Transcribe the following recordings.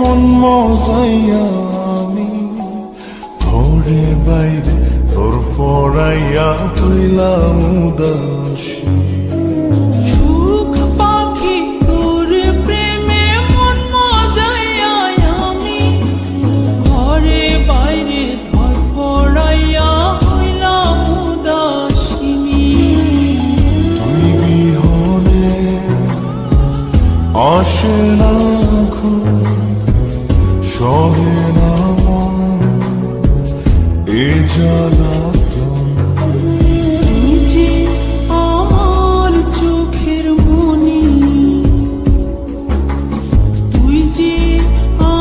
মন মজাইয়া আমি ঘরে বাইরে তোর ফরাইয়া হইলাম উদাসী। সুখ পাখি তোর প্রেমে মন মজাইয়া আমি ঘরে বাইরে ধরফরাইয়া হইলাম উদাসিনী। তুই বিহনে আসে না ঘুম, সহে না মন এ জ্বালাতন। তুই যে আমার চোখের মনি, তুই যে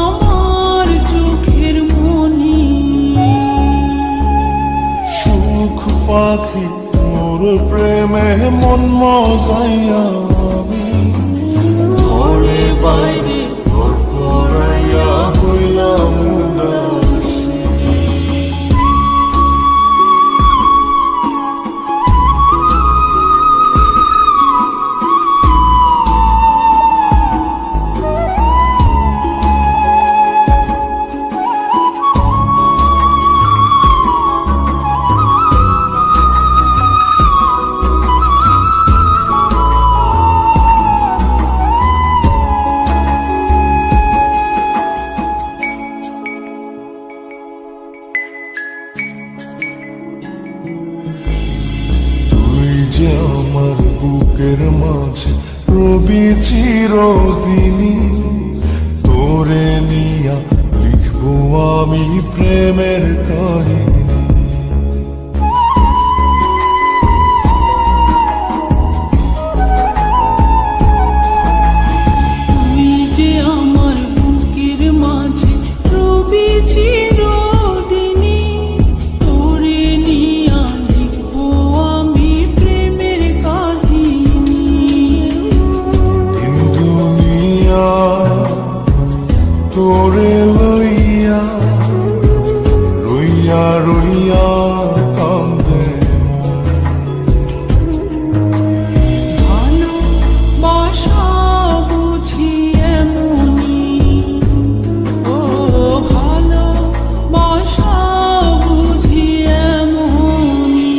আমার চোখের মনি। সুখ পাখি তোর প্রেমে মন মজাইয়া আমি ঘরে বাইরে তোর ফরাইয়া হইলাম উদাসী। যে আমার বুকের মাঝে রবি চিরদিনী, তোরে নিয়া লিখবো আমি প্রেমের কাহিনী। তুই যে আমার বুকের মাঝে রবি চিরদিনী, তোরে নিয়া লিখবো আমি প্রেমের কাহিনী। দিন দুনিয়া তোরে লইয়া রইয়া রইয়া কান্দে মন। ভালোবাসা বুঝি এমনি, ও ভালোবাসা বুঝি এমনি।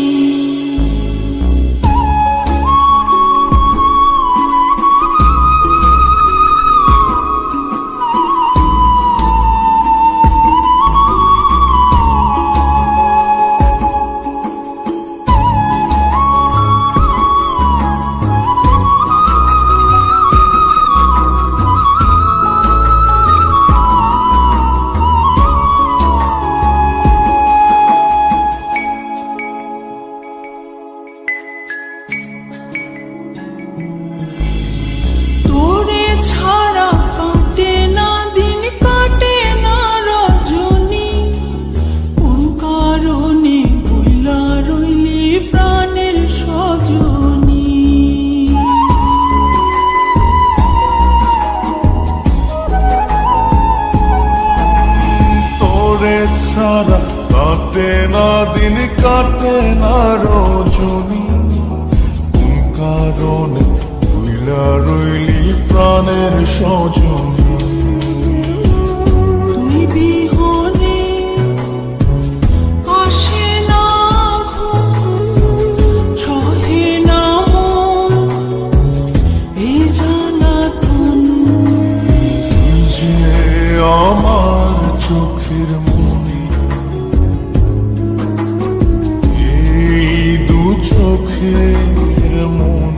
তোরে ছাড়া কাটে না দিন, কাটে না রজনী। কোন কারণে ভুলা রইলি প্রাণের সজনী। তোরে ছাড়া কাটে না দিন, কাটে না রজনী। কোন কারণে ভুইলা রইলি প্রাণের সজনী। তুই বিহনে আসে না ঘুম, সহে না মন এই জ্বালাতন। তুই যে আমার চোখের মনি, এই দু চোখের মনি।